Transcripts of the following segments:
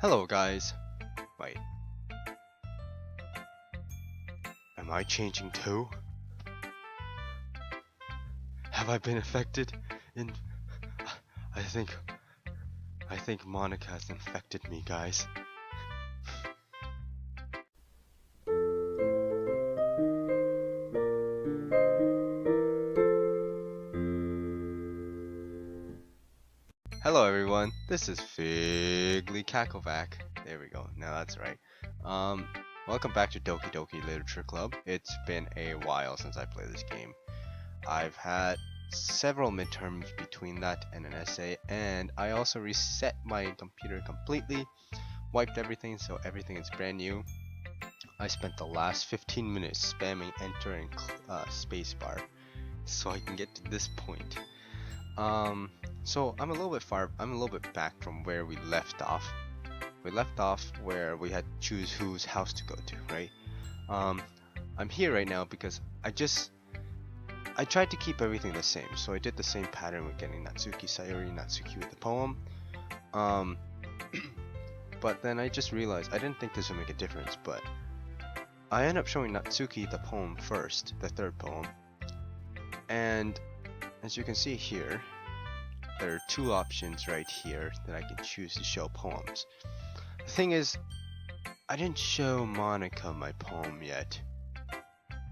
Hello guys. Wait. Am I changing too? Have I been affected in I think Monica has infected me, guys. Hello everyone, this is Figly Cackleback. There we go, now that's right. Welcome back to Doki Doki Literature Club. It's been a while since I played this game. I've had several midterms between that and an essay, and I also reset my computer completely, wiped everything so everything is brand new. I spent the last 15 minutes spamming enter and spacebar so I can get to this point. So I'm a little bit back from where we left off. We left off where we had to choose whose house to go to, right? I'm here right now because I tried to keep everything the same, so I did the same pattern with getting Natsuki Sayori Natsuki with the poem. But then I just realized I didn't think this would make a difference, but I ended up showing Natsuki the poem first, the third poem. And as you can see here, there are two options right here that I can choose to show poems. The thing is, I didn't show Monica my poem yet,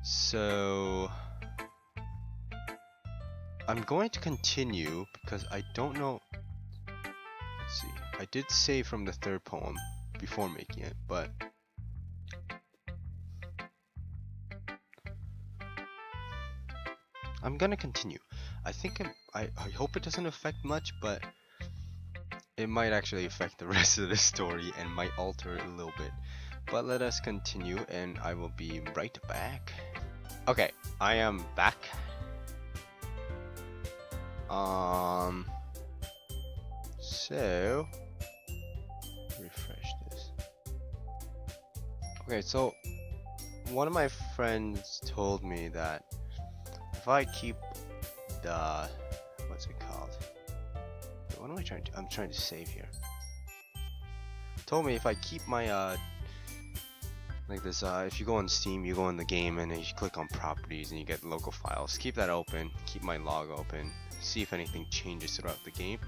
so I'm going to continue because I don't know. Let's see, I did save from the third poem before making it, but I'm gonna continue. I think I hope it doesn't affect much, but it might actually affect the rest of the story and might alter it a little bit. But let us continue, and I will be right back. Okay, I am back. So refresh this. Okay, so one of my friends told me that if I keep the, what's it called? Wait, what am I trying to? I'm trying to save here. Told me if I keep my like this, if you go on Steam, you go in the game and then you click on properties and you get local files. Keep that open. Keep my log open. See if anything changes throughout the game.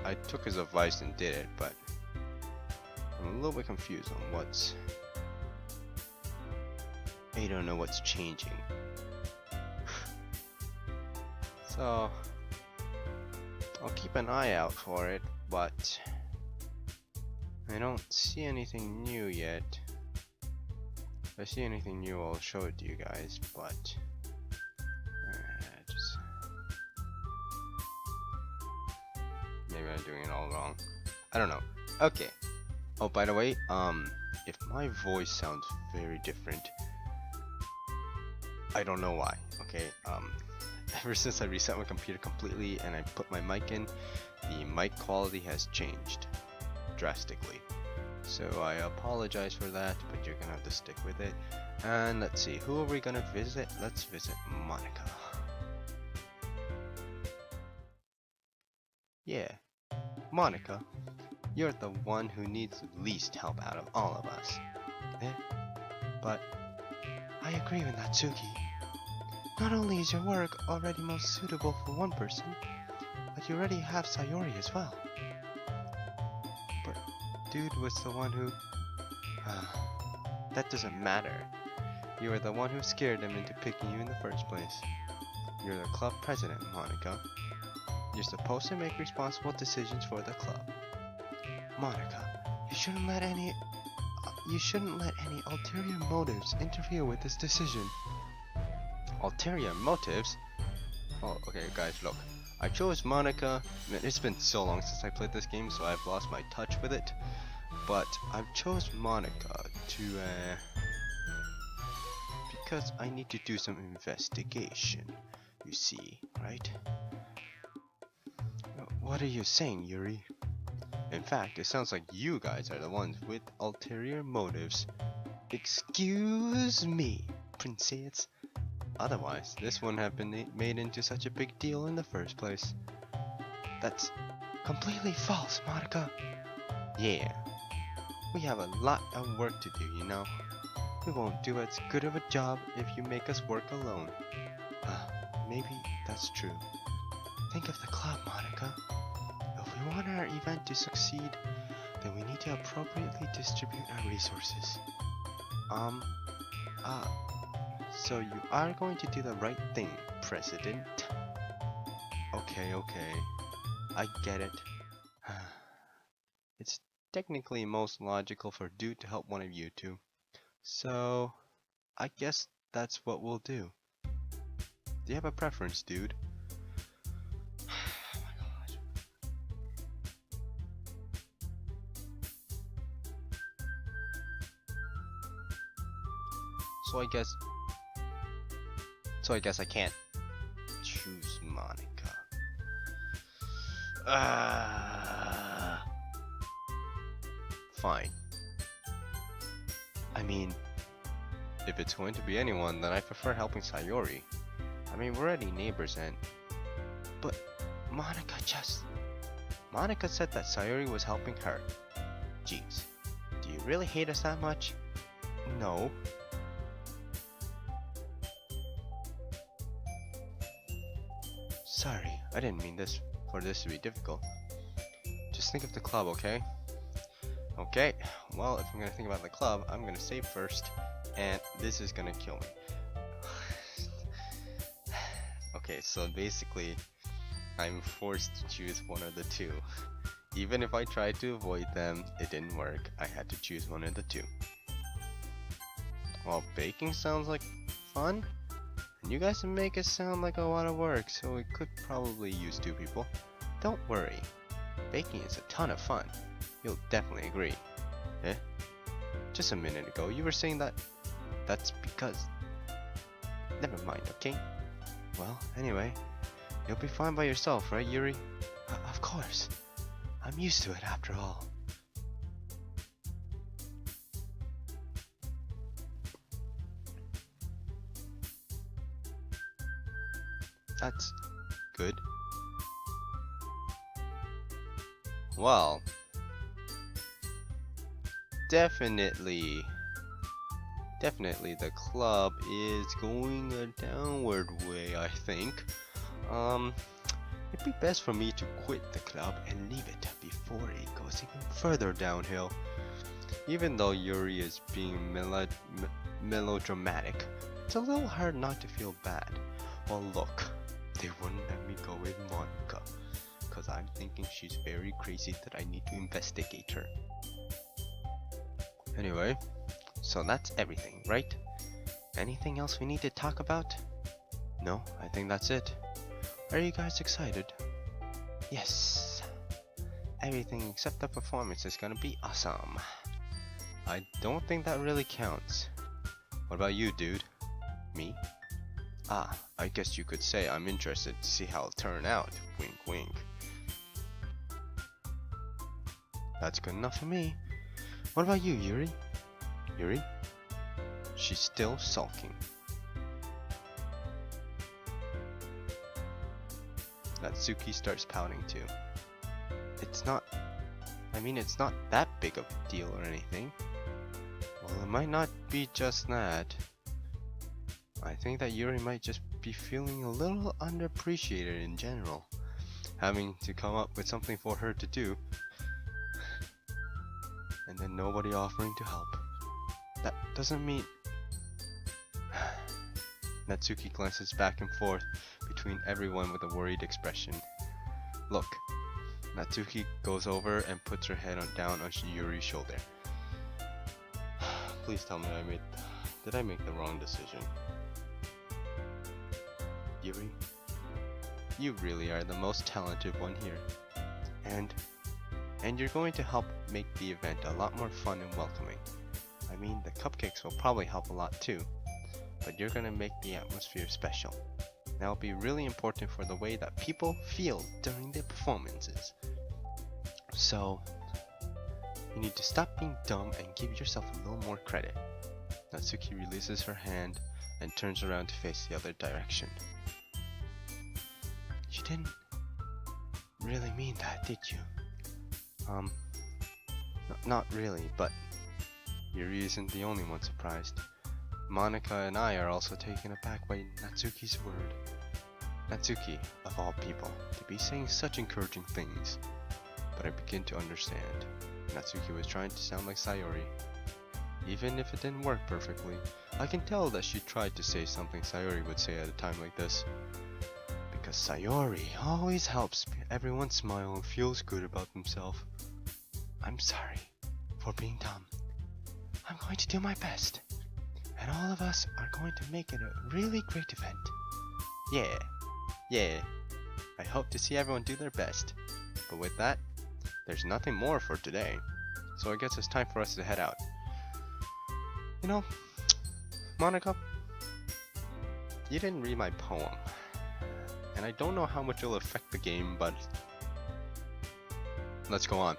I took his advice and did it, but I'm a little bit confused on what's. I don't know what's changing. So I'll keep an eye out for it, but I don't see anything new yet. If I see anything new, I'll show it to you guys, but maybe I'm doing it all wrong. I don't know. Okay. Oh, by the way, if my voice sounds very different, I don't know why. Okay, ever since I reset my computer completely and I put my mic in, the mic quality has changed drastically. So I apologize for that, but you're gonna have to stick with it. And let's see, who are we gonna visit? Let's visit Monica. Yeah, Monica, you're the one who needs the least help out of all of us. But I agree with Natsuki. Not only is your work already most suitable for one person, but you already have Sayori as well. But dude was the one who... that doesn't matter. You are the one who scared him into picking you in the first place. You're the club president, Monica. You're supposed to make responsible decisions for the club. Monica, you shouldn't let any ulterior motives interfere with this decision. Ulterior motives? Oh, okay guys, look. I chose Monica. It's been so long since I played this game, so I've lost my touch with it. But I've chose Monica to, because I need to do some investigation, you see, right? What are you saying, Yuri? In fact, it sounds like you guys are the ones with ulterior motives. Excuse me, princess. Otherwise, this wouldn't have been made into such a big deal in the first place. That's completely false, Monica. Yeah, we have a lot of work to do, you know. We won't do as good of a job if you make us work alone. Maybe that's true. Think of the club, Monica. If we want our event to succeed, then we need to appropriately distribute our resources. So you are going to do the right thing, President. Okay, I get it. It's technically most logical for Dude to help one of you two. So, I guess that's what we'll do. Do you have a preference, Dude? Oh my gosh. So I guess I can't choose Monica. Fine. I mean, if it's going to be anyone, then I prefer helping Sayori. I mean, we're already neighbors and... But Monica said that Sayori was helping her. Jeez, do you really hate us that much? No. Sorry, I didn't mean for this to be difficult. Just think of the club, okay? Okay, well, if I'm gonna think about the club, I'm gonna save first, and this is gonna kill me. Okay, so basically, I'm forced to choose one of the two. Even if I tried to avoid them, it didn't work. I had to choose one of the two. Well, baking sounds like fun, and you guys make it sound like a lot of work, so we could probably use two people. Don't worry, baking is a ton of fun. You'll definitely agree. Eh? Just a minute ago, you were saying that's because... Never mind, okay? Well, anyway, you'll be fine by yourself, right, Yuri? Of course. I'm used to it after all. That's good. Well, definitely the club is going a downward way, I think. It'd be best for me to quit the club and leave it before it goes even further downhill. Even though Yuri is being melodramatic, it's a little hard not to feel bad. Well, look, they wouldn't let me go with Monica, because I'm thinking she's very crazy that I need to investigate her. Anyway, so that's everything, right? Anything else we need to talk about? No, I think that's it. Are you guys excited? Yes. Everything except the performance is gonna be awesome. I don't think that really counts. What about you, dude? Me? I guess you could say I'm interested to see how it'll turn out. Wink, wink. That's good enough for me. What about you, Yuri? Yuri? She's still sulking. Natsuki starts pouting too. It's not that big of a deal or anything. Well, it might not be just that. I think that Yuri might just be feeling a little underappreciated in general. Having to come up with something for her to do, and then nobody offering to help. That doesn't mean... Natsuki glances back and forth between everyone with a worried expression. Look, Natsuki goes over and puts her head down on Yuri's shoulder. Please tell me did I make the wrong decision? Yuri, you really are the most talented one here. And you're going to help make the event a lot more fun and welcoming. I mean, the cupcakes will probably help a lot too, but you're gonna make the atmosphere special. That'll be really important for the way that people feel during their performances. So, you need to stop being dumb and give yourself a little more credit. Natsuki releases her hand and turns around to face the other direction. You didn't really mean that, did you? Not really, but Yuri isn't the only one surprised. Monika and I are also taken aback by Natsuki's word. Natsuki, of all people, to be saying such encouraging things. But I begin to understand. Natsuki was trying to sound like Sayori. Even if it didn't work perfectly, I can tell that she tried to say something Sayori would say at a time like this. Because Sayori always helps everyone smile and feels good about themselves. I'm sorry for being dumb. I'm going to do my best. And all of us are going to make it a really great event. Yeah. I hope to see everyone do their best. But with that, there's nothing more for today. So I guess it's time for us to head out. You know, Monika, you didn't read my poem. And I don't know how much it'll affect the game, but let's go on.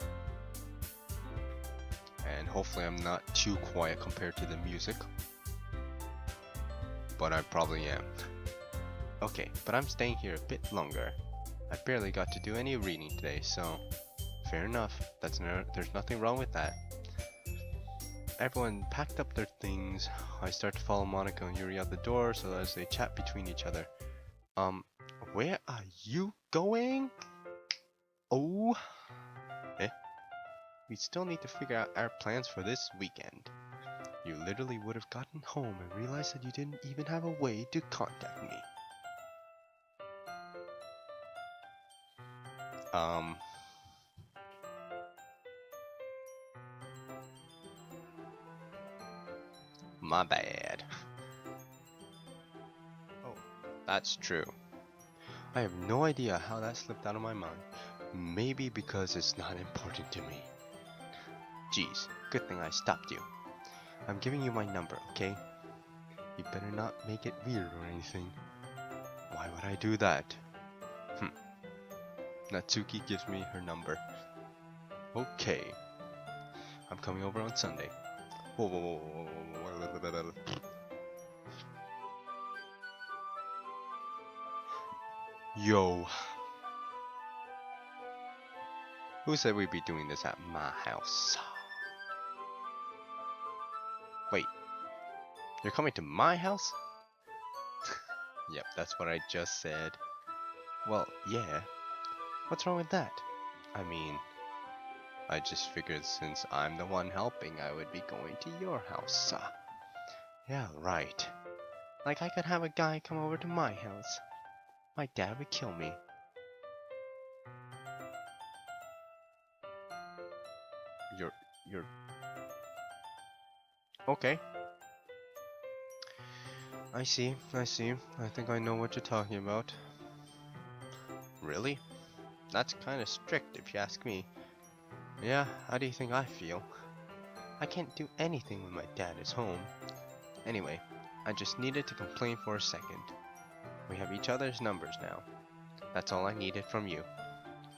And hopefully I'm not too quiet compared to the music. But I probably am. Okay, but I'm staying here a bit longer. I barely got to do any reading today, so fair enough. There's nothing wrong with that. Everyone packed up their things. I start to follow Monika and Yuri out the door so as they chat between each other. Where are you going? Oh, we still need to figure out our plans for this weekend. You literally would have gotten home and realized that you didn't even have a way to contact me. My bad. Oh, that's true. I have no idea how that slipped out of my mind. Maybe because it's not important to me. Geez, good thing I stopped you. I'm giving you my number, okay? You better not make it weird or anything. Why would I do that? Natsuki gives me her number. Okay. I'm coming over on Sunday. Whoa. Yo. Who said we'd be doing this at my house? Wait. You're coming to my house? Yep, that's what I just said. Well, yeah. What's wrong with that? I mean, I just figured since I'm the one helping, I would be going to your house. Yeah, right. Like I could have a guy come over to my house. My dad would kill me. You're... Okay. I see. I think I know what you're talking about. Really? That's kinda strict if you ask me. Yeah, how do you think I feel? I can't do anything when my dad is home. Anyway, I just needed to complain for a second. We have each other's numbers now. That's all I needed from you.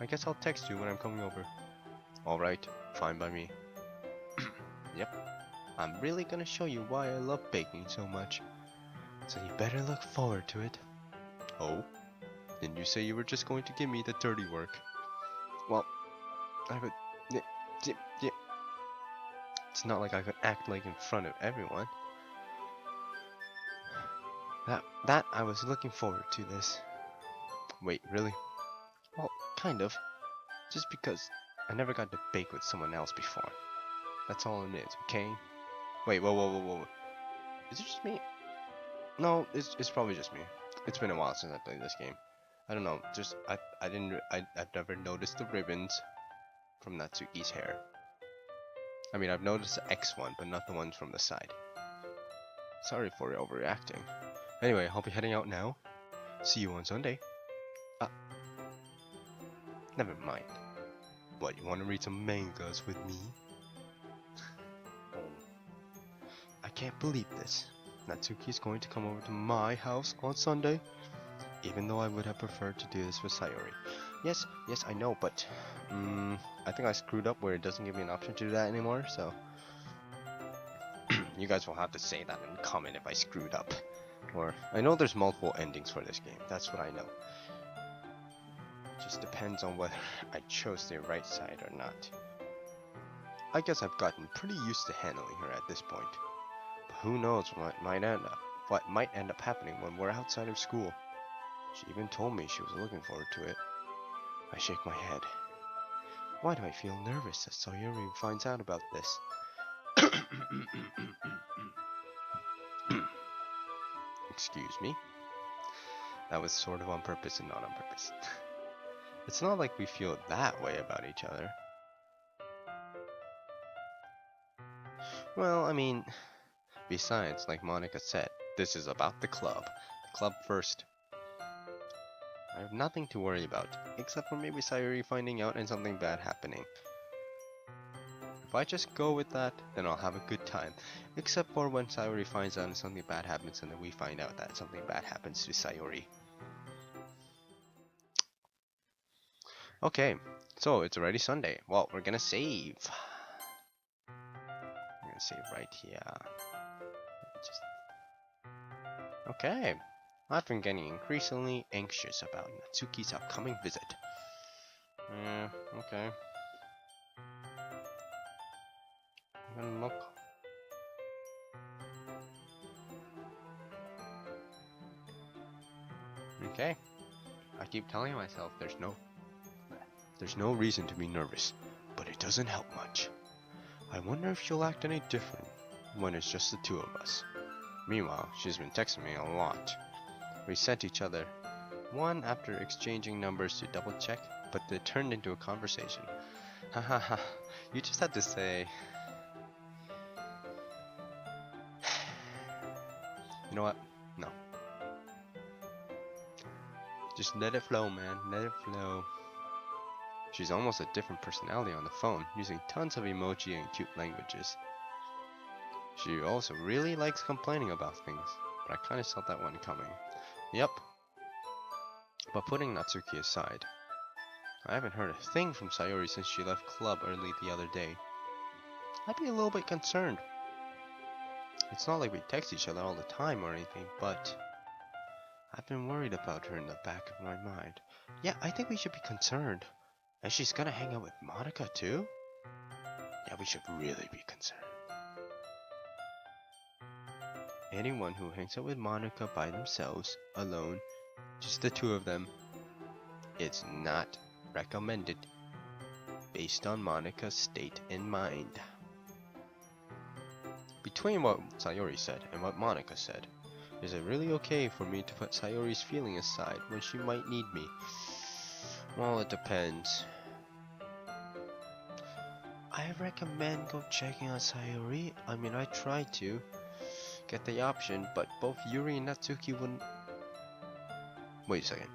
I guess I'll text you when I'm coming over. Alright, fine by me. Yep, I'm really gonna show you why I love baking so much. So you better look forward to it. Oh? Didn't you say you were just going to give me the dirty work? Well, I would... Yeah. It's not like I could act like in front of everyone. That I was looking forward to this. Wait, really? Well, kind of. Just because I never got to bake with someone else before. That's all it is, okay? Wait, whoa. Is it just me? No, it's probably just me. It's been a while since I played this game. I don't know, just I've never noticed the ribbons from Natsuki's hair. I mean, I've noticed the X one, but not the ones from the side. Sorry for overreacting. Anyway, I'll be heading out now. See you on Sunday. Never mind. What, you want to read some mangas with me? I can't believe this. Natsuki is going to come over to my house on Sunday. Even though I would have preferred to do this with Sayori. Yes, I know, but I think I screwed up where it doesn't give me an option to do that anymore, so you guys will have to say that in comment if I screwed up. Or, I know there's multiple endings for this game, that's what I know. Just depends on whether I chose the right side or not. I guess I've gotten pretty used to handling her at this point. But who knows what might end up happening when we're outside of school. She even told me she was looking forward to it. I shake my head. Why do I feel nervous as Sayuri finds out about this? Excuse me. That was sort of on purpose and not on purpose. It's not like we feel that way about each other. Well, I mean, besides, like Monica said, this is about the club. The club first. I have nothing to worry about, except for maybe Sayuri finding out and something bad happening. If I just go with that, then I'll have a good time. Except for when Sayuri finds out and something bad happens and then we find out that something bad happens to Sayuri. Okay, so it's already Sunday. Well, we're gonna save. I'm gonna save right here. Okay. I've been getting increasingly anxious about Natsuki's upcoming visit. Yeah, okay. I'm gonna look. Okay. I keep telling myself there's no reason to be nervous, but it doesn't help much. I wonder if she'll act any different when it's just the two of us. Meanwhile, she's been texting me a lot. We sent each other one after exchanging numbers to double check, but they turned into a conversation. Hahaha, you just had to say. You know what? No. Just let it flow, man. Let it flow. She's almost a different personality on the phone, using tons of emoji and cute languages. She also really likes complaining about things, but I kinda saw that one coming. Yep. But putting Natsuki aside, I haven't heard a thing from Sayuri since she left club early the other day. I'd be a little bit concerned. It's not like we text each other all the time or anything, but I've been worried about her in the back of my mind. Yeah, I think we should be concerned. And she's gonna hang out with Monica too? Yeah, we should really be concerned. Anyone who hangs out with Monica by themselves, alone, just the two of them, it's not recommended based on Monica's state and mind. Between what Sayuri said and what Monica said, is it really okay for me to put Sayuri's feeling aside when she might need me? Well, it depends. I recommend go checking on Sayuri. I mean, I tried to get the option, but both Yuri and Natsuki wouldn't. Wait a second.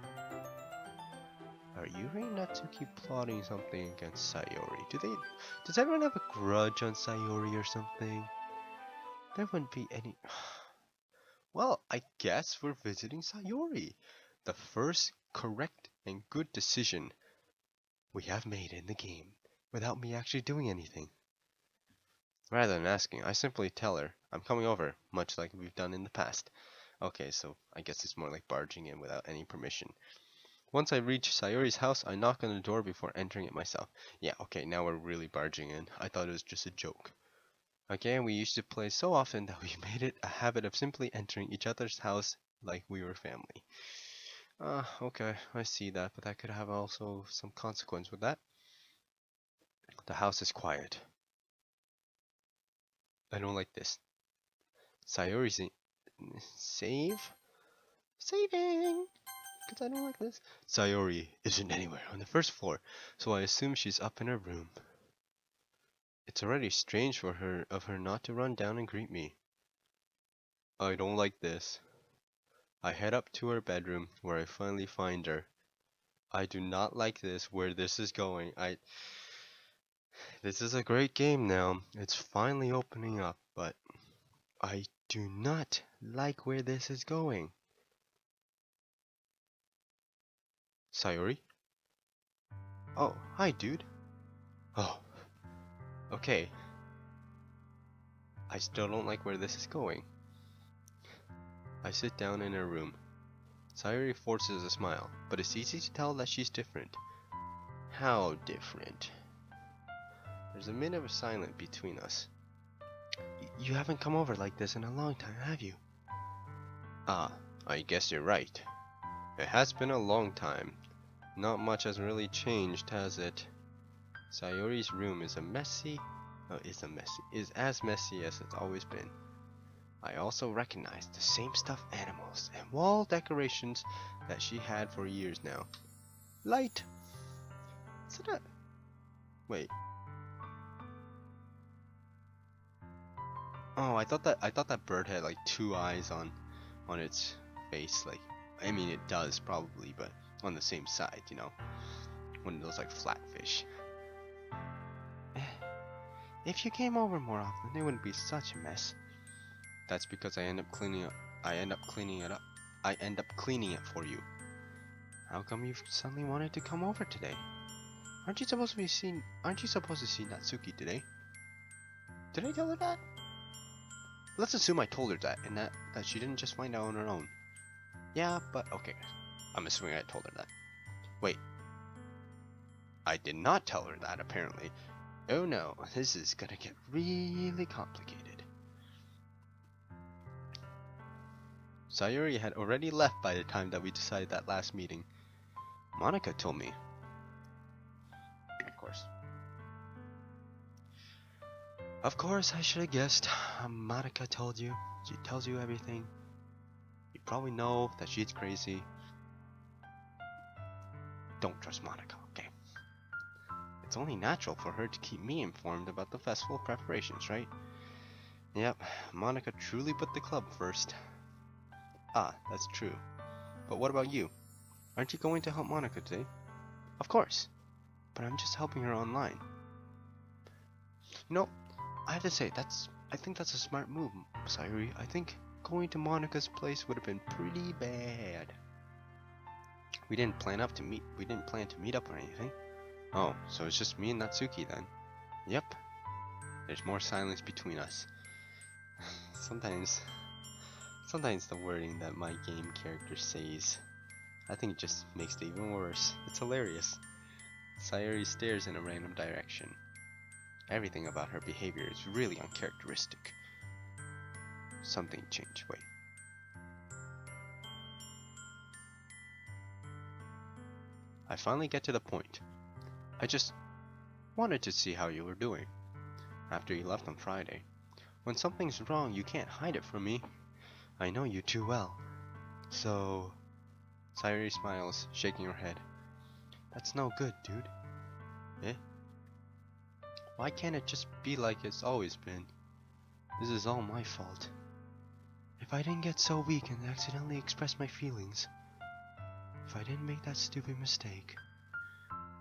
Are Yuri and Natsuki plotting something against Sayuri? Does everyone have a grudge on Sayuri or something? There wouldn't be any. Well, I guess we're visiting Sayuri. The first correct and good decision we have made in the game, without me actually doing anything. Rather than asking, I simply tell her I'm coming over, much like we've done in the past. Okay, so I guess it's more like barging in without any permission. Once I reach Sayuri's house, I knock on the door before entering it myself. Yeah, okay, now we're really barging in. I thought it was just a joke. Again, we used to play so often that we made it a habit of simply entering each other's house like we were family. Okay, I see that, but that could have also some consequence with that. The house is quiet. I don't like this. Sayuri's save? Saving! Because I don't like this. Sayuri isn't anywhere on the first floor, so I assume she's up in her room. It's already strange of her not to run down and greet me. I don't like this. I head up to her bedroom, where I finally find her. I do not like this, where this is going. This is a great game now. It's finally opening up, but I do not like where this is going. Sayuri? Oh, hi, dude. Oh, okay. I still don't like where this is going. I sit down in her room. Sayuri forces a smile, but it's easy to tell that she's different. How different? There's a minute of silence between us. You haven't come over like this in a long time, have you? Ah, I guess you're right. It has been a long time. Not much has really changed, has it? Sayori's room is as messy as it's always been. I also recognize the same stuffed animals and wall decorations that she had for years now. Light! Is it a... Wait. Oh, I thought that bird had like two eyes on its face. Like, I mean, it does probably, but on the same side, you know, one of those like flatfish. If you came over more often, it wouldn't be such a mess. That's because I end up cleaning it for you. How come you suddenly wanted to come over today? Aren't you supposed to see Natsuki today? Did I tell her that? Let's assume I told her that, and that she didn't just find out on her own. Yeah, but okay. I'm assuming I told her that. Wait. I did not tell her that, apparently. Oh no, this is gonna get really complicated. Sayuri had already left by the time that we decided that last meeting. Monica told me. Of course, I should have guessed. Monica told you. She tells you everything. You probably know that she's crazy. Don't trust Monica, okay? It's only natural for her to keep me informed about the festival preparations, right? Yep, Monica truly put the club first. Ah, that's true. But what about you? Aren't you going to help Monica today? Of course. But I'm just helping her online. You know, I have to say, I think that's a smart move, Sayuri. I think going to Monica's place would have been pretty bad. We didn't plan to meet up or anything. Oh, so it's just me and Natsuki then. Yep. There's more silence between us. Sometimes the wording that my game character says, I think it just makes it even worse. It's hilarious. Sayuri stares in a random direction. Everything about her behavior is really uncharacteristic. Something changed. Wait. I finally get to the point. I just wanted to see how you were doing after you left on Friday. When something's wrong, you can't hide it from me. I know you too well. So... Sayuri smiles, shaking her head. That's no good, dude. Eh? Why can't it just be like it's always been? This is all my fault. If I didn't get so weak and accidentally express my feelings, if I didn't make that stupid mistake,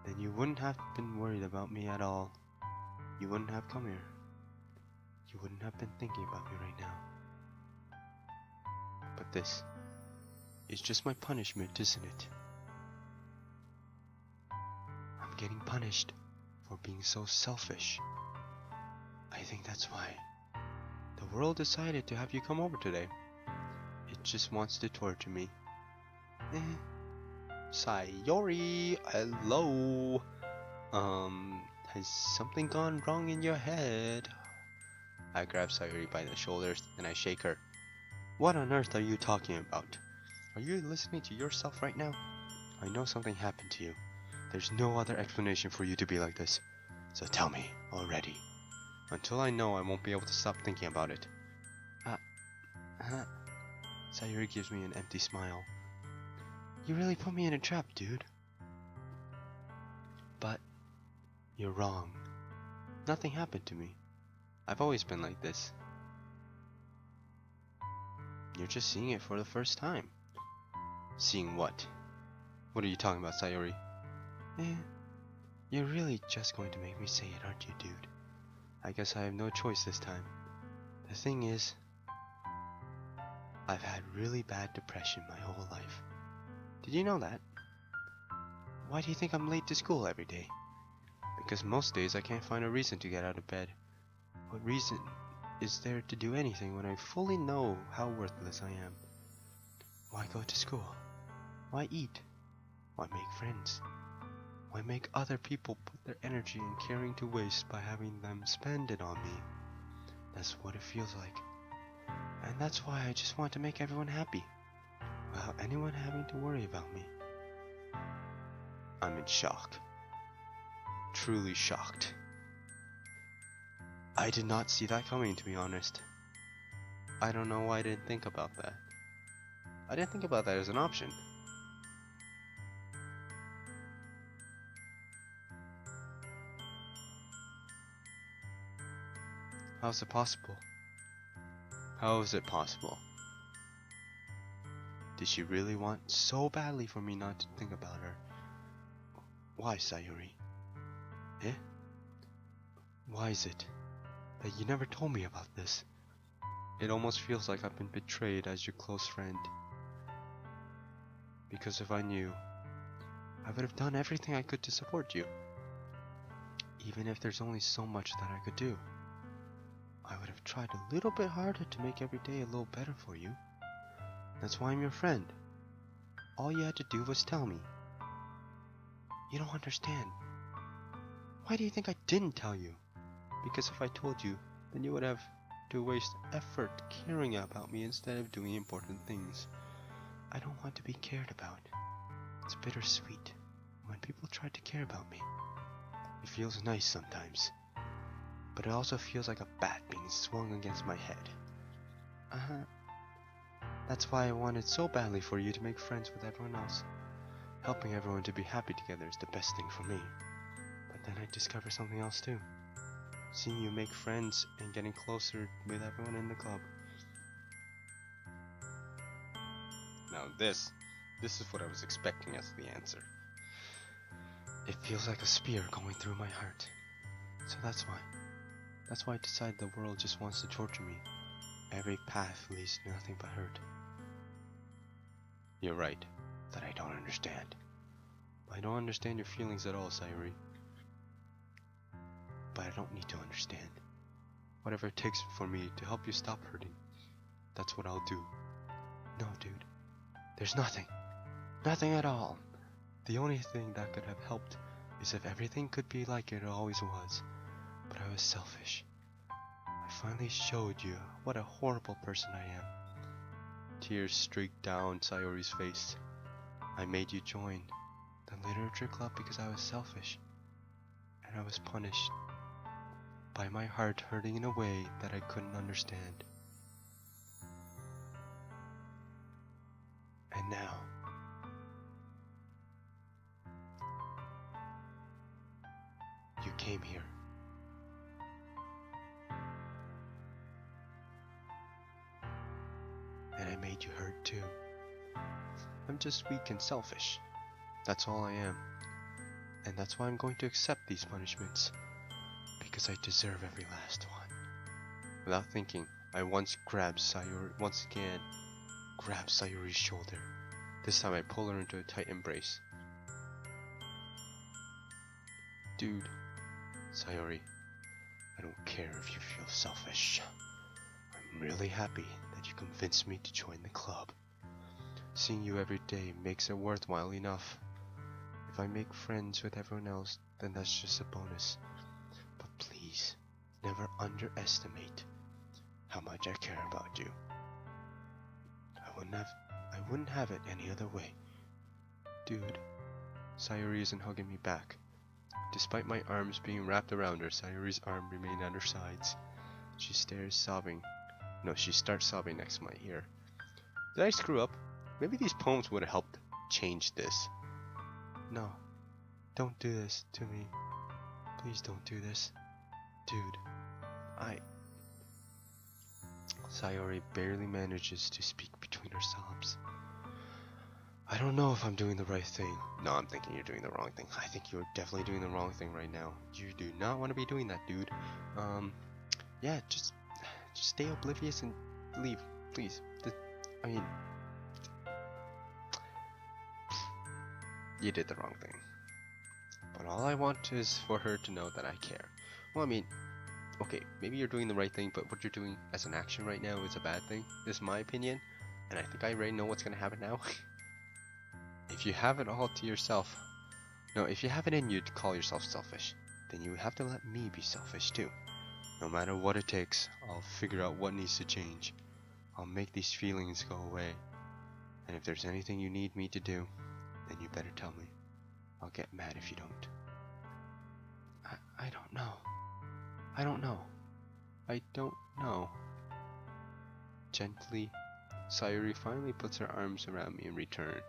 then you wouldn't have been worried about me at all. You wouldn't have come here. You wouldn't have been thinking about me right now. But this is just my punishment, isn't it? I'm getting punished for being so selfish. I think that's why the world decided to have you come over today. It just wants to torture me. Sayori, hello. Has something gone wrong in your head? I grab Sayori by the shoulders and I shake her. What on earth are you talking about? Are you listening to yourself right now? I know something happened to you. There's no other explanation for you to be like this. So tell me already. Until I know, I won't be able to stop thinking about it. Sayuri gives me an empty smile. You really put me in a trap, dude. But you're wrong. Nothing happened to me. I've always been like this. You're just seeing it for the first time. Seeing what? What are you talking about, Sayori? You're really just going to make me say it, aren't you, dude? I guess I have no choice this time. The thing is, I've had really bad depression my whole life. Did you know that? Why do you think I'm late to school every day? Because most days I can't find a reason to get out of bed. What reason is there to do anything when I fully know how worthless I am? Why go to school? Why eat? Why make friends? Why make other people put their energy and caring to waste by having them spend it on me? That's what it feels like. And that's why I just want to make everyone happy, without anyone having to worry about me. I'm in shock. Truly shocked. I did not see that coming, to be honest. I don't know why I didn't think about that. I didn't think about that as an option. How is it possible? How is it possible? Did she really want so badly for me not to think about her? Why, Sayuri? Eh? Why is it that you never told me about this? It almost feels like I've been betrayed as your close friend. Because if I knew, I would have done everything I could to support you. Even if there's only so much that I could do. I would have tried a little bit harder to make every day a little better for you. That's why I'm your friend. All you had to do was tell me. You don't understand. Why do you think I didn't tell you? Because if I told you, then you would have to waste effort caring about me instead of doing important things. I don't want to be cared about. It's bittersweet when people try to care about me. It feels nice sometimes, but it also feels like a bat being swung against my head. That's why I wanted so badly for you to make friends with everyone else. Helping everyone to be happy together is the best thing for me. But then I discovered something else too. Seeing you make friends and getting closer with everyone in the club. Now this is what I was expecting as the answer. It feels like a spear going through my heart. So that's why I decided the world just wants to torture me. Every path leads to nothing but hurt. You're right, that I don't understand. I don't understand your feelings at all, Sayuri. But I don't need to understand. Whatever it takes for me to help you stop hurting, that's what I'll do. No, dude. There's nothing. Nothing at all. The only thing that could have helped is if everything could be like it always was. But I was selfish. I finally showed you what a horrible person I am. Tears streaked down Sayori's face. I made you join the literature club because I was selfish. And I was punished by my heart hurting in a way that I couldn't understand. And now, you came here. And I made you hurt too. I'm just weak and selfish. That's all I am. And that's why I'm going to accept these punishments. Because I deserve every last one. Without thinking, I once again grabbed Sayuri's shoulder. This time I pull her into a tight embrace. Dude, Sayuri, I don't care if you feel selfish. I'm really happy that you convinced me to join the club. Seeing you every day makes it worthwhile enough. If I make friends with everyone else, then that's just a bonus. But please, never underestimate how much I care about you. I wouldn't have it any other way. Dude, Sayuri isn't hugging me back. Despite my arms being wrapped around her, Sayuri's arm remained at her sides. She starts sobbing next to my ear. Did I screw up? Maybe these poems would have helped change this. No, don't do this to me. Please don't do this. Dude, Sayori barely manages to speak between her sobs. I don't know if I'm doing the right thing. No, I'm thinking you're doing the wrong thing. I think you're definitely doing the wrong thing right now. You do not want to be doing that, dude. Yeah, just stay oblivious and leave, please. You did the wrong thing. But all I want is for her to know that I care. Well, okay, maybe you're doing the right thing, but what you're doing as an action right now is a bad thing. This is my opinion. And I think I already know what's gonna happen now. If you have it all to yourself, no, if you have it in you to call yourself selfish, then you have to let me be selfish too. No matter what it takes, I'll figure out what needs to change. I'll make these feelings go away. And if there's anything you need me to do, then you better tell me. I'll get mad if you don't. I don't know. I don't know. I don't know. Gently, Sayuri finally puts her arms around me in return.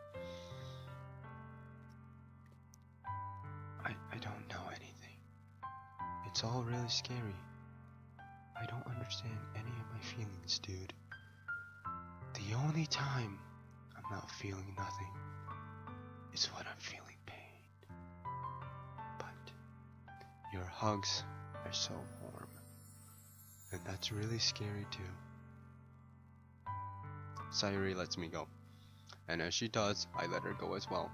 I don't know anything. It's all really scary. I don't understand any of my feelings, dude. The only time I'm not feeling nothing is when I'm feeling pain. But your hugs are so warm, and that's really scary too. Sayuri lets me go, and as she does, I let her go as well.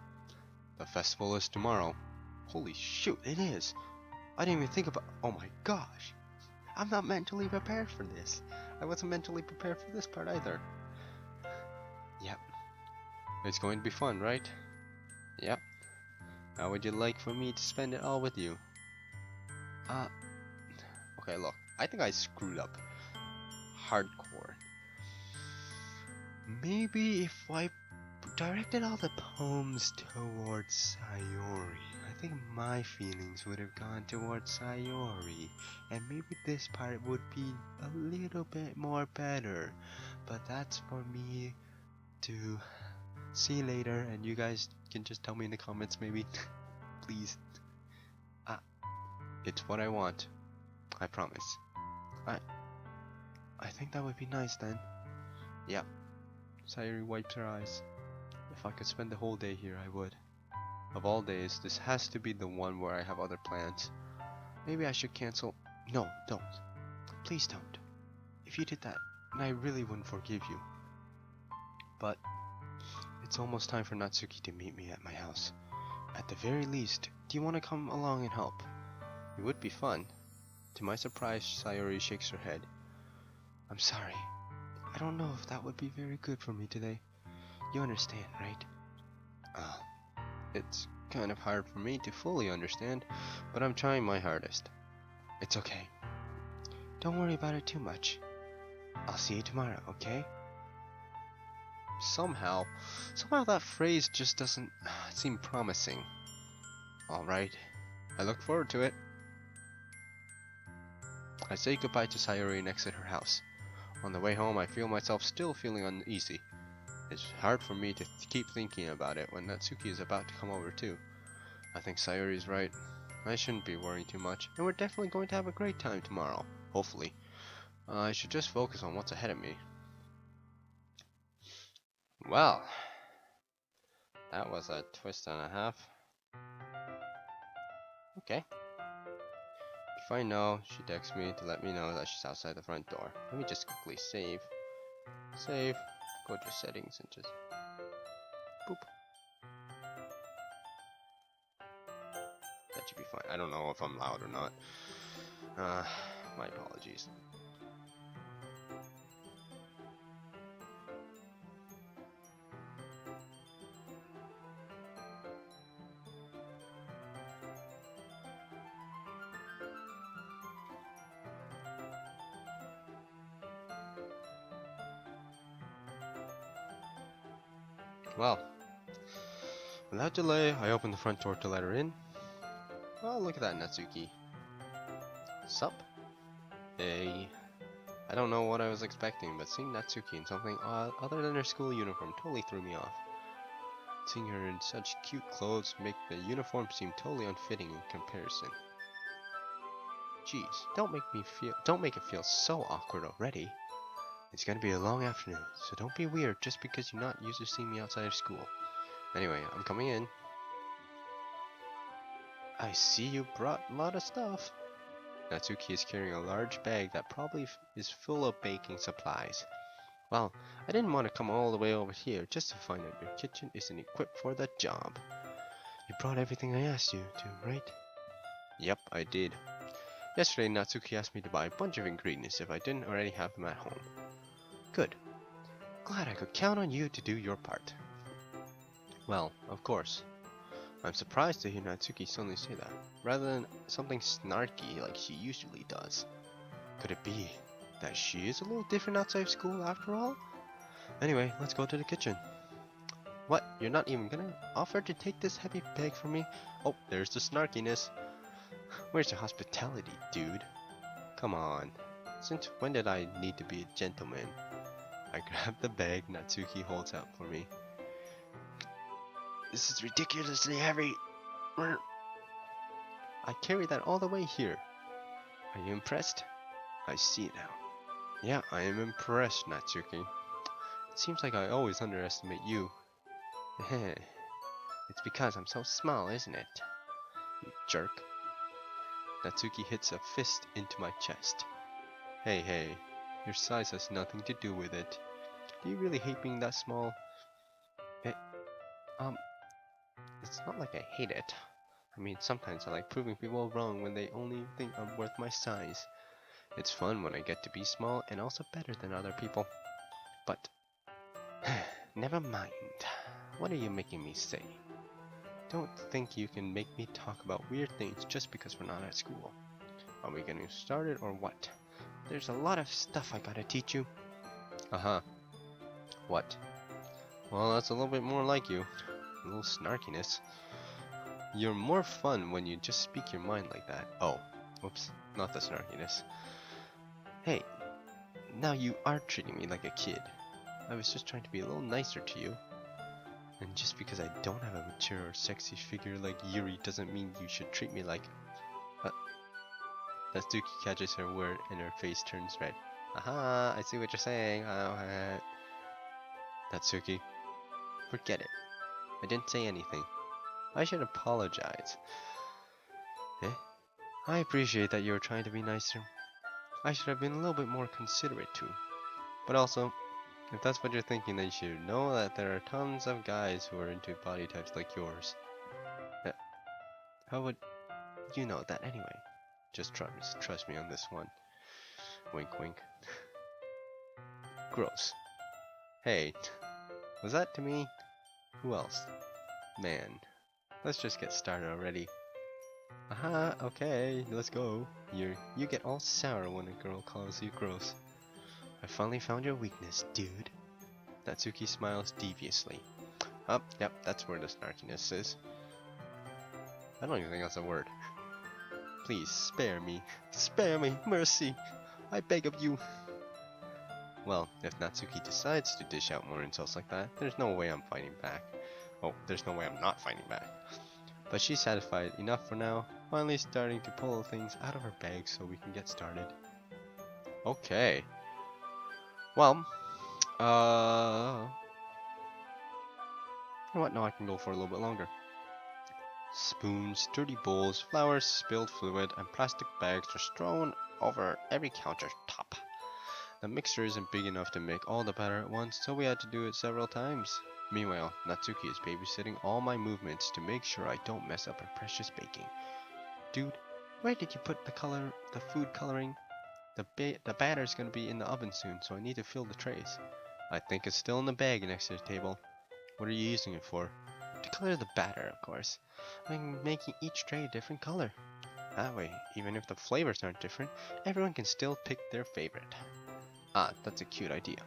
The festival is tomorrow. Holy shoot, it is! I didn't even think about— oh my gosh! I'm not mentally prepared for this. I wasn't mentally prepared for this part either. Yep. It's going to be fun, right? Yep. How would you like for me to spend it all with you? Okay, look. I think I screwed up. Hardcore. Maybe if I directed all the poems towards Sayori, I think my feelings would have gone towards Sayori, and maybe this part would be a little bit more better. But that's for me to see later, and you guys can just tell me in the comments maybe. Please. It's what I want. I promise. I think that would be nice then. Yep. Sayuri wipes her eyes. If I could spend the whole day here, I would. Of all days, this has to be the one where I have other plans. Maybe I should cancel— no, don't. Please don't. If you did that, then I really wouldn't forgive you. But it's almost time for Natsuki to meet me at my house. At the very least, do you want to come along and help? It would be fun. To my surprise, Sayuri shakes her head. I'm sorry. I don't know if that would be very good for me today. You understand, right? It's kind of hard for me to fully understand, but I'm trying my hardest. It's okay. Don't worry about it too much. I'll see you tomorrow, okay? Somehow that phrase just doesn't seem promising. Alright, I look forward to it. I say goodbye to Sayuri and exit her house. On the way home, I feel myself still feeling uneasy. It's hard for me to keep thinking about it when Natsuki is about to come over too. I think Sayuri's right. I shouldn't be worrying too much, and we're definitely going to have a great time tomorrow. Hopefully. I should just focus on what's ahead of me. Well, that was a twist and a half. Okay. If I know, she texts me to let me know that she's outside the front door. Let me just quickly save. Save. Go to settings and just boop. That should be fine. I don't know if I'm loud or not. My apologies. Well, without delay, I open the front door to let her in. Oh, look at that, Natsuki. Sup? Hey. I don't know what I was expecting, but seeing Natsuki in something other than her school uniform totally threw me off. Seeing her in such cute clothes make the uniform seem totally unfitting in comparison. Jeez, don't make it feel so awkward already. It's gonna be a long afternoon, so don't be weird just because you're not used to seeing me outside of school. Anyway, I'm coming in. I see you brought a lot of stuff. Natsuki is carrying a large bag that probably is full of baking supplies. Well, I didn't want to come all the way over here just to find out your kitchen isn't equipped for the job. You brought everything I asked you to, right? Yep, I did. Yesterday, Natsuki asked me to buy a bunch of ingredients if I didn't already have them at home. Good. Glad I could count on you to do your part. Well, of course. I'm surprised to hear Natsuki suddenly say that, rather than something snarky like she usually does. Could it be that she is a little different outside of school after all? Anyway, let's go to the kitchen. What? You're not even gonna offer to take this heavy bag from me? Oh, there's the snarkiness. Where's the hospitality, dude? Come on. Since when did I need to be a gentleman? I grab the bag Natsuki holds out for me. This is ridiculously heavy. I carried that all the way here. Are you impressed? I see now. Yeah, I am impressed, Natsuki. It seems like I always underestimate you. It's because I'm so small, isn't it? You jerk. Natsuki hits a fist into my chest. Hey, your size has nothing to do with it. Do you really hate being that small? It's not like I hate it. I mean, sometimes I like proving people wrong when they only think I'm worth my size. It's fun when I get to be small and also better than other people. But, never mind. What are you making me say? Don't think you can make me talk about weird things just because we're not at school. Are we getting started or what? There's a lot of stuff I gotta teach you. Uh-huh. What? Well, that's a little bit more like you. A little snarkiness. You're more fun when you just speak your mind like that. Oh, whoops, not the snarkiness. Hey, now you are treating me like a kid. I was just trying to be a little nicer to you. And just because I don't have a mature or sexy figure like Yuri doesn't mean you should treat me like... Natsuki catches her word and her face turns red. Aha, I see what you're saying. Natsuki, forget it. I didn't say anything. I should apologize. I appreciate that you were trying to be nicer. I should have been a little bit more considerate too. But also, if that's what you're thinking, then you should know that there are tons of guys who are into body types like yours. How would you know that anyway? Just trust me on this one. Wink wink. Gross. Hey, was that to me? Who else? Man, let's just get started already. Aha, okay, let's go. You get all sour when a girl calls you gross. I finally found your weakness, dude. Natsuki smiles deviously. Oh, yep, that's where the snarkiness is. I don't even think that's a word. Please, spare me. Spare me, mercy. I beg of you. Well, if Natsuki decides to dish out more insults like that, there's no way I'm fighting back. Oh, there's no way I'm not fighting back. But she's satisfied enough for now, finally starting to pull things out of her bag so we can get started. Okay. Well, you know what? Now I can go for a little bit longer. Spoons, dirty bowls, flowers, spilled fluid, and plastic bags are strewn over every countertop. The mixture isn't big enough to make all the batter at once, so we had to do it several times. Meanwhile, Natsuki is babysitting all my movements to make sure I don't mess up her precious baking. Dude, where did you put the food coloring? The batter's gonna be in the oven soon, so I need to fill the trays. I think it's still in the bag next to the table. What are you using it for? To color the batter, of course. I'm making each tray a different color. That way, even if the flavors aren't different, everyone can still pick their favorite. Ah, that's a cute idea.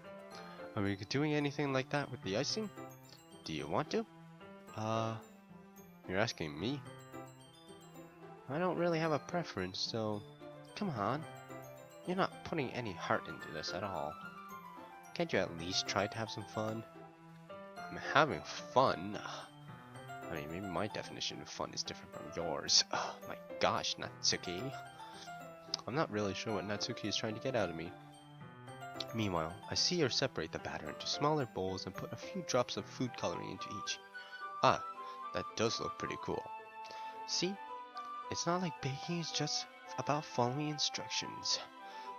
Are we doing anything like that with the icing? Do you want to? You're asking me? I don't really have a preference, so... Come on. You're not putting any heart into this at all. Can't you at least try to have some fun? I'm having fun? I mean, maybe my definition of fun is different from yours. Oh my gosh, Natsuki. I'm not really sure what Natsuki is trying to get out of me. Meanwhile, I see her separate the batter into smaller bowls and put a few drops of food coloring into each. Ah, that does look pretty cool. See? It's not like baking is just about following instructions.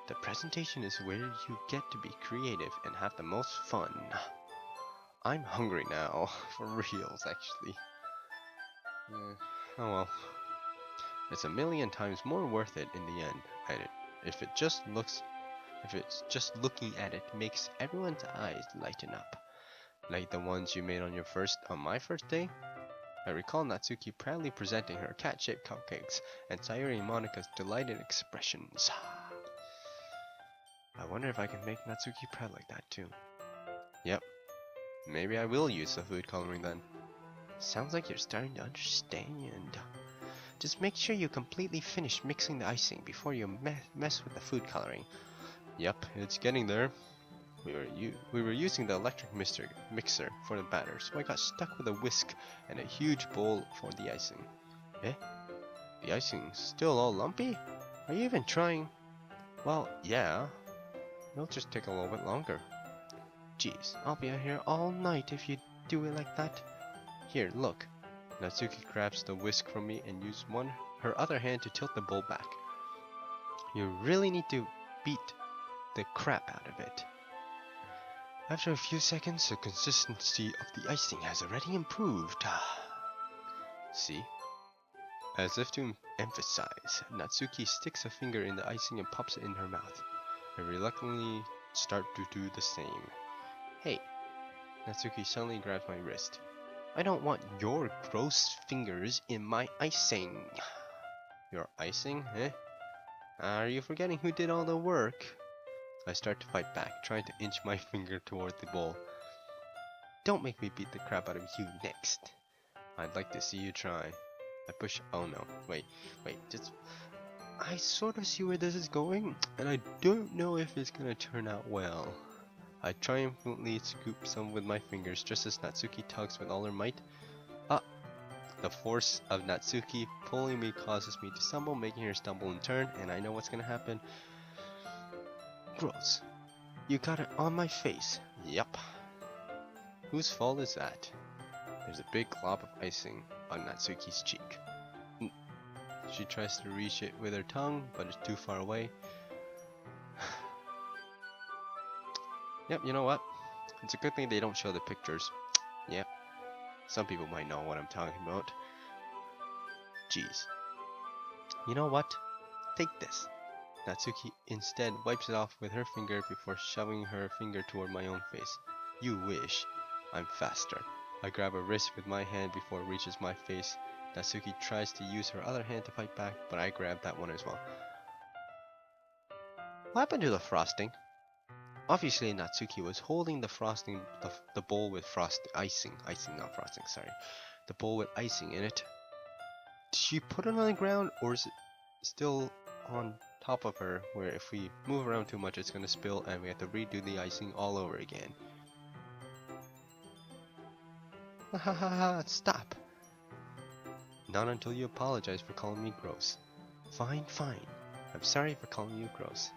The presentation is where you get to be creative and have the most fun. I'm hungry now, for reals actually. Oh well. It's a million times more worth it in the end, and if it just looks if it's just looking at it makes everyone's eyes lighten up. Like the ones you made on my first day? I recall Natsuki proudly presenting her cat-shaped cupcakes and Sayuri and Monika's delighted expressions. I wonder if I can make Natsuki proud like that too. Yep, maybe I will use the food coloring then. Sounds like you're starting to understand. Just make sure you completely finish mixing the icing before you mess with the food coloring. Yep, it's getting there. We were using the electric mixer for the batter, so I got stuck with a whisk and a huge bowl for the icing. Eh? The icing's still all lumpy? Are you even trying? Well, yeah. It'll just take a little bit longer. Jeez, I'll be out here all night if you do it like that. Here, look. Natsuki grabs the whisk from me and uses her other hand to tilt the bowl back. You really need to beat the crap out of it. After a few seconds, the consistency of the icing has already improved. See? As if to emphasize, Natsuki sticks a finger in the icing and pops it in her mouth. I reluctantly start to do the same. Hey! Natsuki suddenly grabs my wrist. I don't want your gross fingers in my icing. Your icing, eh? Are you forgetting who did all the work? I start to fight back, trying to inch my finger toward the bowl. Don't make me beat the crap out of you next. I'd like to see you try. I push. Oh no. Wait. Just. I sort of see where this is going, and I don't know if it's gonna turn out well. I triumphantly scoop some with my fingers just as Natsuki tugs with all her might. The force of Natsuki pulling me causes me to stumble, making her stumble and turn, and I know what's gonna happen. Gross. You got it on my face. Yup. Whose fault is that? There's a big glob of icing on Natsuki's cheek. She tries to reach it with her tongue, but it's too far away. Yep, you know what? It's a good thing they don't show the pictures. Yep. Some people might know what I'm talking about. Jeez. You know what? Take this. Natsuki instead wipes it off with her finger before shoving her finger toward my own face. You wish. I'm faster. I grab her wrist with my hand before it reaches my face. Natsuki tries to use her other hand to fight back, but I grab that one as well. What happened to the frosting? Obviously, Natsuki was holding the frosting, the bowl with icing, not frosting, sorry. The bowl with icing in it. Did she put it on the ground, or is it still on top of her, where if we move around too much it's gonna spill and we have to redo the icing all over again? Ha, stop! Not until you apologize for calling me gross. Fine. I'm sorry for calling you gross.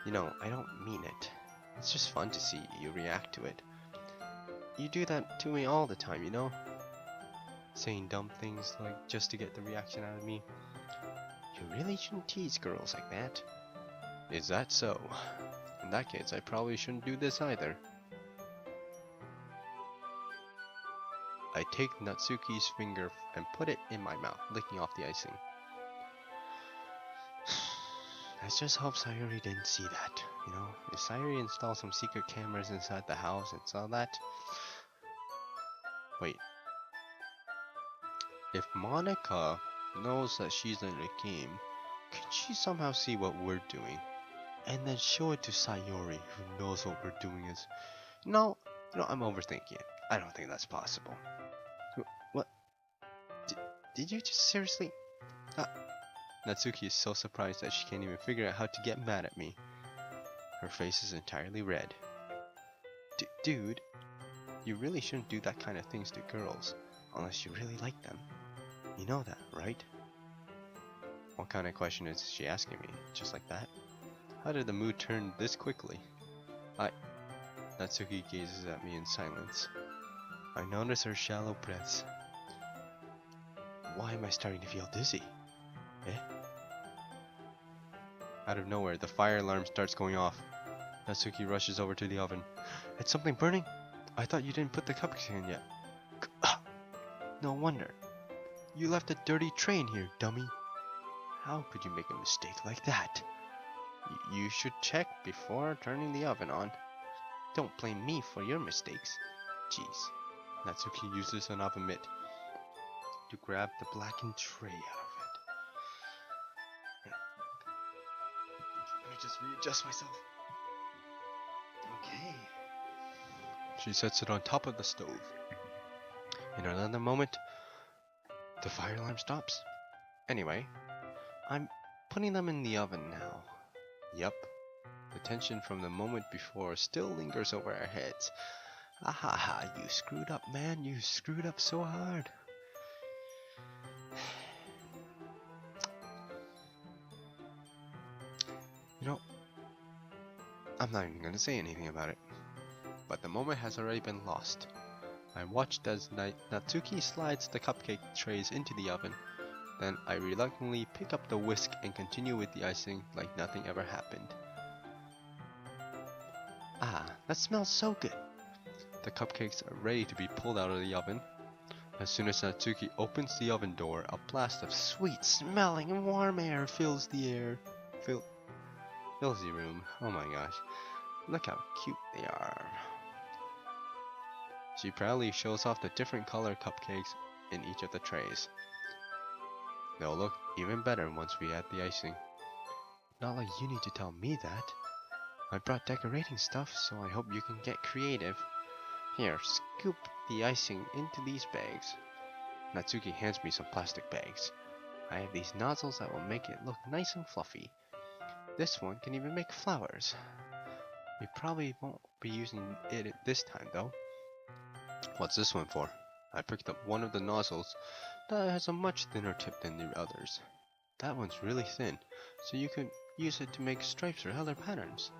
You know, I don't mean it. It's just fun to see you react to it. You do that to me all the time, you know? Saying dumb things like just to get the reaction out of me. You really shouldn't tease girls like that. Is that so? In that case, I probably shouldn't do this either. I take Natsuki's finger and put it in my mouth, licking off the icing. Let's just hope Sayuri didn't see that, you know? If Sayuri installed some secret cameras inside the house and saw that... Wait. If Monica knows that she's in a game, can she somehow see what we're doing? And then show it to Sayuri, who knows what we're doing is... No, I'm overthinking it. I don't think that's possible. What? Did you just seriously... Natsuki is so surprised that she can't even figure out how to get mad at me. Her face is entirely red. Dude, you really shouldn't do that kind of things to girls, unless you really like them. You know that, right? What kind of question is she asking me? Just like that? How did the mood turn this quickly? Natsuki gazes at me in silence. I notice her shallow breaths. Why am I starting to feel dizzy? Eh? Out of nowhere, the fire alarm starts going off. Natsuki rushes over to the oven. It's something burning? I thought you didn't put the cupcakes in yet. No wonder. You left a dirty tray in here, dummy. How could you make a mistake like that? You should check before turning the oven on. Don't blame me for your mistakes. Jeez. Natsuki uses an oven mitt to grab the blackened tray out of it. Let me just readjust myself. Okay. She sets it on top of the stove. In another moment, the fire alarm stops. Anyway, I'm putting them in the oven now. Yup. The tension from the moment before still lingers over our heads. Ahaha, you screwed up, man. You screwed up so hard. You know, I'm not even gonna say anything about it. But the moment has already been lost. I watched as Natsuki slides the cupcake trays into the oven. Then I reluctantly pick up the whisk and continue with the icing like nothing ever happened. Ah, that smells so good. The cupcakes are ready to be pulled out of the oven. As soon as Natsuki opens the oven door, a blast of sweet smelling and warm air fills the room. Oh my gosh. Look how cute they are. She proudly shows off the different color cupcakes in each of the trays. They'll look even better once we add the icing. Not like you need to tell me that. I brought decorating stuff, so I hope you can get creative. Here, scoop the icing into these bags. Natsuki hands me some plastic bags. I have these nozzles that will make it look nice and fluffy. This one can even make flowers. We probably won't be using it this time though. What's this one for? I picked up one of the nozzles that has a much thinner tip than the others. That one's really thin, so you can use it to make stripes or other patterns.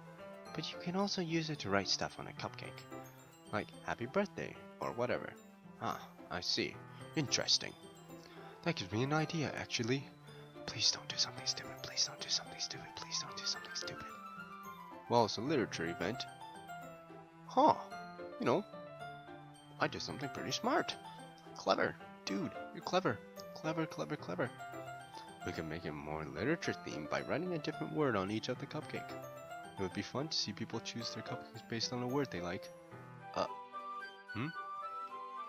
But you can also use it to write stuff on a cupcake. Like happy birthday or whatever. Ah, I see. Interesting. That gives me an idea actually. Please don't do something stupid. Please don't do something stupid. Please don't do something stupid. Well, it's a literature event. Huh. You know, I did something pretty smart. Clever. Dude, you're clever. Clever, clever, clever. We can make it more literature themed by writing a different word on each of the cupcake. It would be fun to see people choose their cupcakes based on a word they like.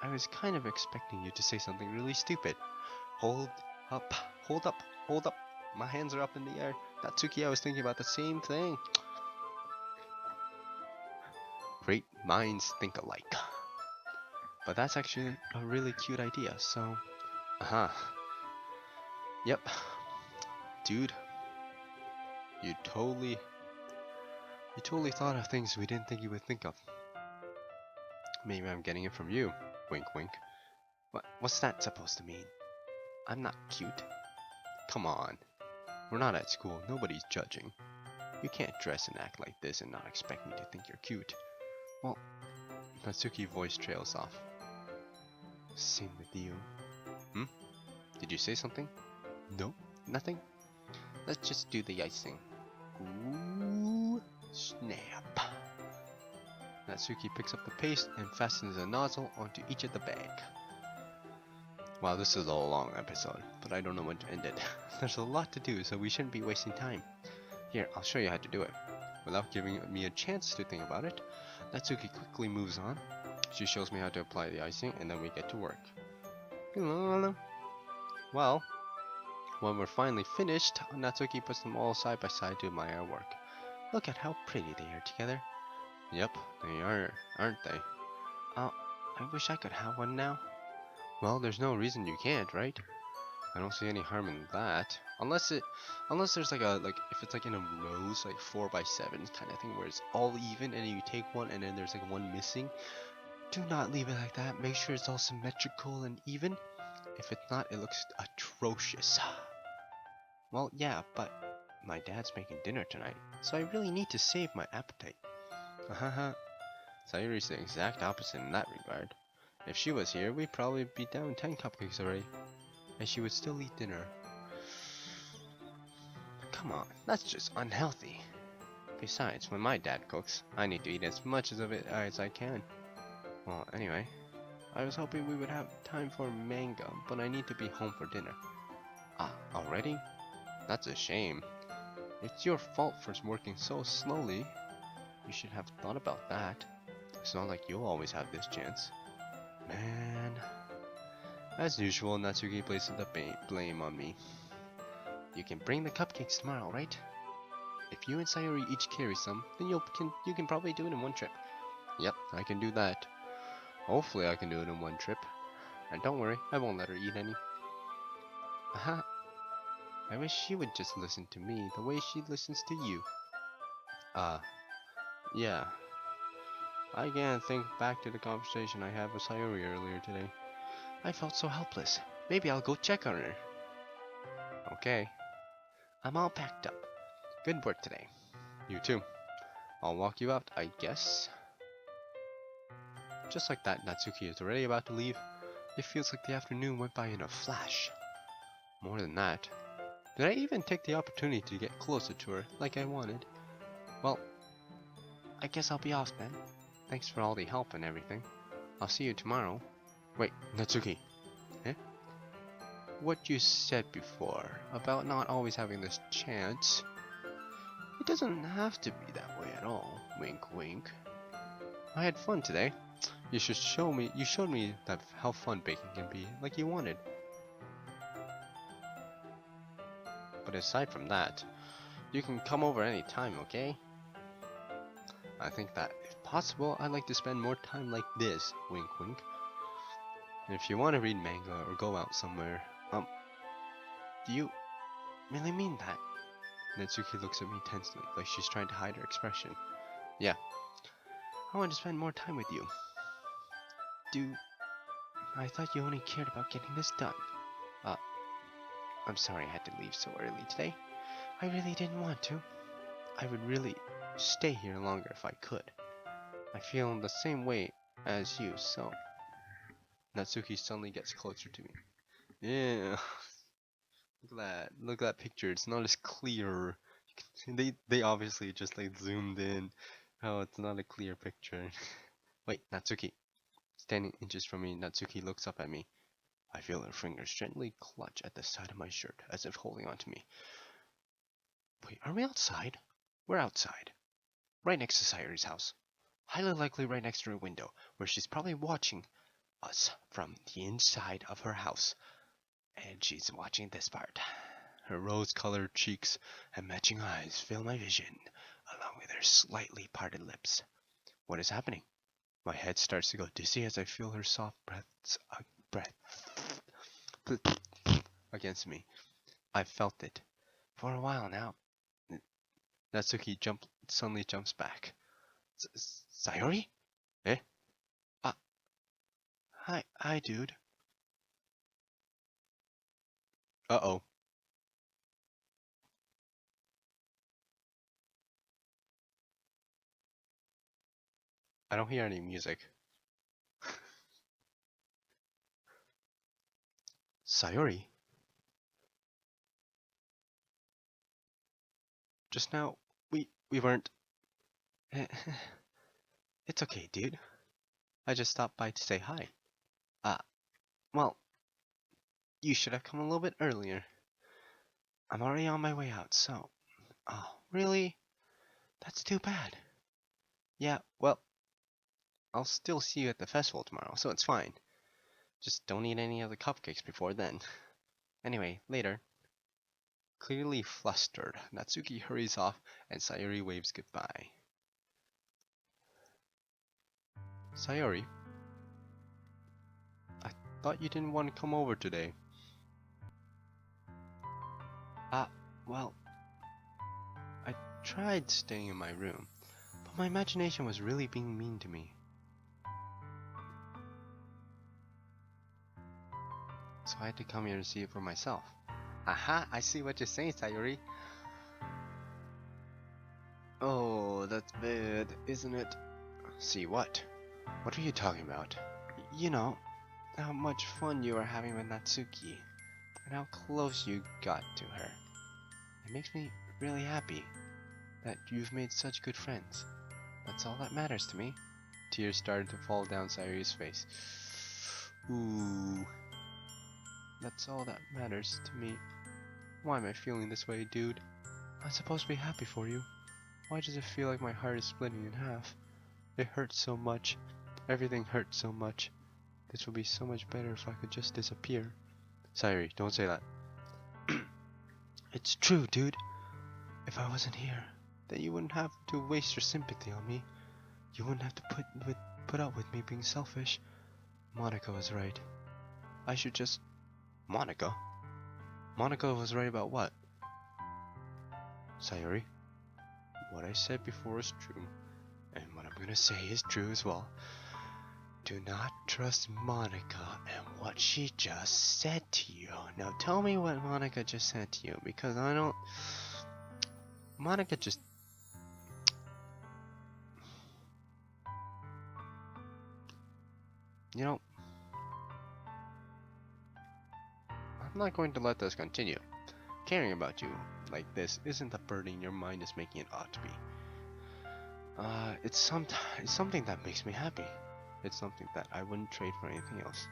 I was kind of expecting you to say something really stupid. Hold up, hold up, hold up. My hands are up in the air. Natsuki, I was thinking about the same thing. Great minds think alike. But that's actually a really cute idea, so... Yep. Dude. You totally thought of things we didn't think you would think of. Maybe I'm getting it from you. Wink wink. What's that supposed to mean? I'm not cute. Come on. We're not at school. Nobody's judging. You can't dress and act like this and not expect me to think you're cute. Well, Natsuki's voice trails off. Same with you. Did you say something? No, nothing. Let's just do the icing. Ooh, snap. Natsuki picks up the paste and fastens a nozzle onto each of the bag. Wow, this is a long episode, but I don't know when to end it. There's a lot to do, so we shouldn't be wasting time. Here, I'll show you how to do it. Without giving me a chance to think about it, Natsuki quickly moves on. She shows me how to apply the icing, and then we get to work. Well, when we're finally finished, Natsuki puts them all side by side to admire our work. Look at how pretty they are together. Yep, they are, aren't they? I wish I could have one now. Well, there's no reason you can't, right? I don't see any harm in that. Unless there's if it's like in a rows, like 4x7 kind of thing where it's all even and you take one and then there's like one missing. Do not leave it like that. Make sure it's all symmetrical and even. If it's not, it looks atrocious. Well, yeah, but my dad's making dinner tonight, so I really need to save my appetite. Sayuri's the exact opposite in that regard. If she was here, we'd probably be down 10 cupcakes already, and she would still eat dinner. Come on, that's just unhealthy. Besides, when my dad cooks, I need to eat as much of it as I can. Well, anyway, I was hoping we would have time for manga, but I need to be home for dinner. Ah, already? That's a shame. It's your fault for working so slowly. You should have thought about that. It's not like you'll always have this chance. Man. As usual, Natsuki places the blame on me. You can bring the cupcakes tomorrow, right? If you and Sayori each carry some, then you can probably do it in one trip. Yep, I can do that. Hopefully I can do it in one trip. And don't worry, I won't let her eat any. Aha. I wish she would just listen to me the way she listens to you. Yeah. I again think back to the conversation I had with Sayori earlier today. I felt so helpless. Maybe I'll go check on her. Okay. I'm all packed up. Good work today. You too. I'll walk you out, I guess. Just like that, Natsuki is already about to leave. It feels like the afternoon went by in a flash. More than that, did I even take the opportunity to get closer to her like I wanted? Well, I guess I'll be off then. Thanks for all the help and everything. I'll see you tomorrow. Wait, Natsuki. Eh? What you said before about not always having this chance, it doesn't have to be that way at all. Wink wink. I had fun today. You showed me that how fun baking can be, like you wanted. But aside from that, you can come over any time, okay? I think that, if possible, I'd like to spend more time like this, wink wink. And if you want to read manga or go out somewhere, do you really mean that? Natsuki looks at me tensely, like she's trying to hide her expression. Yeah, I want to spend more time with you. I thought you only cared about getting this done. I'm sorry I had to leave so early today. I really didn't want to. I would really stay here longer if I could. I feel the same way as you, so... Natsuki suddenly gets closer to me. Yeah. Look at that picture. It's not as clear. They obviously just like zoomed in. Oh, it's not a clear picture. Wait, Natsuki. Standing inches from me, Natsuki looks up at me. I feel her fingers gently clutch at the side of my shirt, as if holding on to me. Wait, are we outside? We're outside. Right next to Sayori's house. Highly likely right next to her window, where she's probably watching us from the inside of her house. And she's watching this part. Her rose-colored cheeks and matching eyes fill my vision, along with her slightly parted lips. What is happening? My head starts to go dizzy as I feel her soft breath against me. I've felt it for a while now. Natsuki suddenly jumps back. Sayori? Eh? Hi, dude. Uh-oh. I don't hear any music. Sayori? Just now, we weren't... It's okay, dude. I just stopped by to say hi. Well, you should have come a little bit earlier. I'm already on my way out, so... Oh, really? That's too bad. Yeah, well, I'll still see you at the festival tomorrow, so it's fine. Just don't eat any of the cupcakes before then. Anyway, later. Clearly flustered, Natsuki hurries off and Sayori waves goodbye. Sayori? I thought you didn't want to come over today. Well, I tried staying in my room, but my imagination was really being mean to me. So I had to come here to see it for myself. Aha, I see what you're saying, Sayori. Oh, that's bad, isn't it? See what? What are you talking about? You know, how much fun you were having with Natsuki, and how close you got to her. It makes me really happy that you've made such good friends. That's all that matters to me. Tears started to fall down Sayori's face. Ooh. That's all that matters to me. Why am I feeling this way, dude? I'm supposed to be happy for you. Why does it feel like my heart is splitting in half? It hurts so much. Everything hurts so much. This would be so much better if I could just disappear. Sayuri, don't say that. It's true, dude. If I wasn't here, then you wouldn't have to waste your sympathy on me. You wouldn't have to put up with me being selfish. Monica was right. I should just... Monica? Monica was right about what? Sayuri, what I said before is true, and what I'm gonna say is true as well. Do not trust Monica and what she just said to you. Now tell me what Monica just said to you, because I don't... Monica just... You know... I'm not going to let this continue. Caring about you like this isn't the burden your mind is making it ought to be. It's something that makes me happy. It's something that I wouldn't trade for anything else.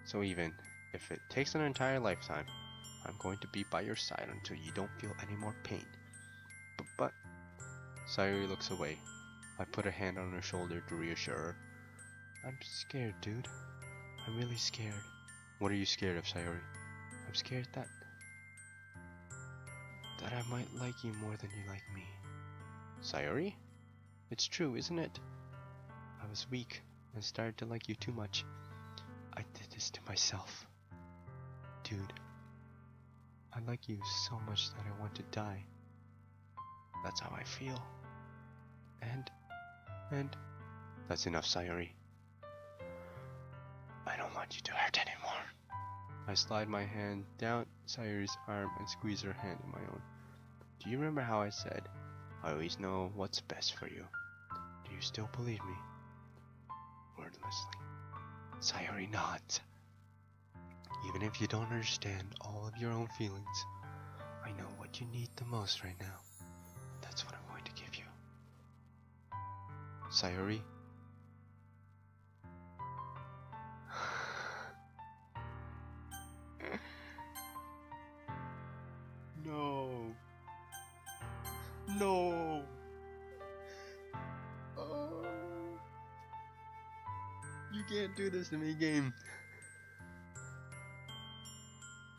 So even if it takes an entire lifetime, I'm going to be by your side until you don't feel any more pain. But Sayuri looks away. I put a hand on her shoulder to reassure her. I'm scared, dude. I'm really scared. What are you scared of, Sayuri? I'm scared that I might like you more than you like me. Sayuri? It's true, isn't it? I was weak and started to like you too much. I did this to myself. Dude, I like you so much that I want to die. That's how I feel. And that's enough, Sayuri. I don't want you to hurt anymore. I slide my hand down Sayuri's arm and squeeze her hand in my own. Do you remember how I said, I always know what's best for you? Do you still believe me? Wordlessly, Sayuri nods. Even if you don't understand all of your own feelings, I know what you need the most right now. That's what I'm going to give you. Sayuri? No. No. Oh. You can't do this to me, game.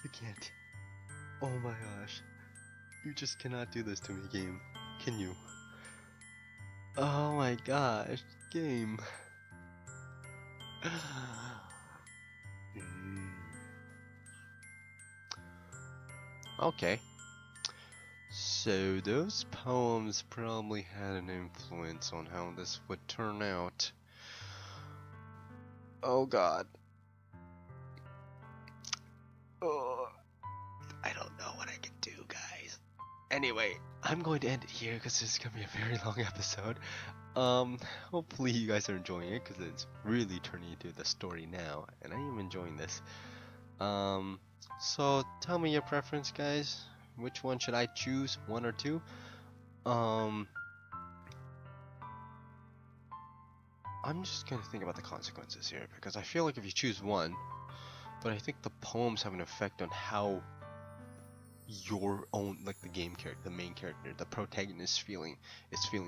You can't. Oh my gosh. You just cannot do this to me, game. Can you? Oh my gosh, game. Okay. So those poems probably had an influence on how this would turn out. Oh god. Oh, I don't know what I can do, guys. Anyway, I'm going to end it here because this is going to be a very long episode. Hopefully you guys are enjoying it because it's really turning into the story now, and I am enjoying this. So tell me your preference, guys. Which one should I choose, 1 or 2? I'm just gonna think about the consequences here, because I feel like if you choose one, but I think the poems have an effect on how your own, like the game character, the main character, the protagonist is feeling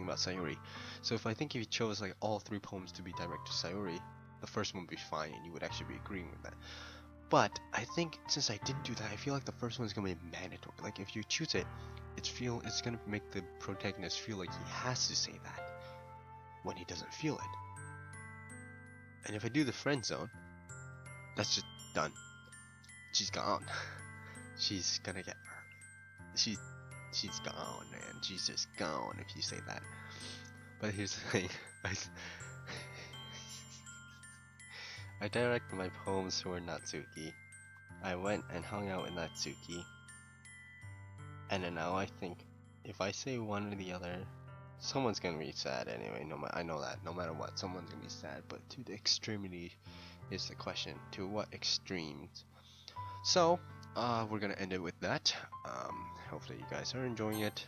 about Sayuri. So if you chose like all 3 poems to be directed to Sayuri, the first one would be fine and you would actually be agreeing with that. But I think since I didn't do that, I feel like the first one's gonna be mandatory. Like if you choose it, it's gonna make the protagonist feel like he has to say that when he doesn't feel it. And if I do the friend zone, that's just done. She's gone. She's gonna get hurt. She's gone, man. She's just gone if you say that. But here's the thing. I directed my poems toward Natsuki. I went and hung out with Natsuki. And then now I think if I say one or the other, someone's gonna be sad anyway. I know that. No matter what, someone's gonna be sad. But to the extremity is the question. To what extremes? So, we're gonna end it with that. Hopefully you guys are enjoying it.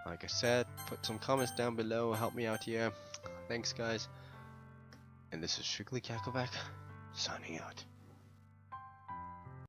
Like I said, put some comments down below. Help me out here. Thanks, guys. And this is Strictly Cackleback, signing out.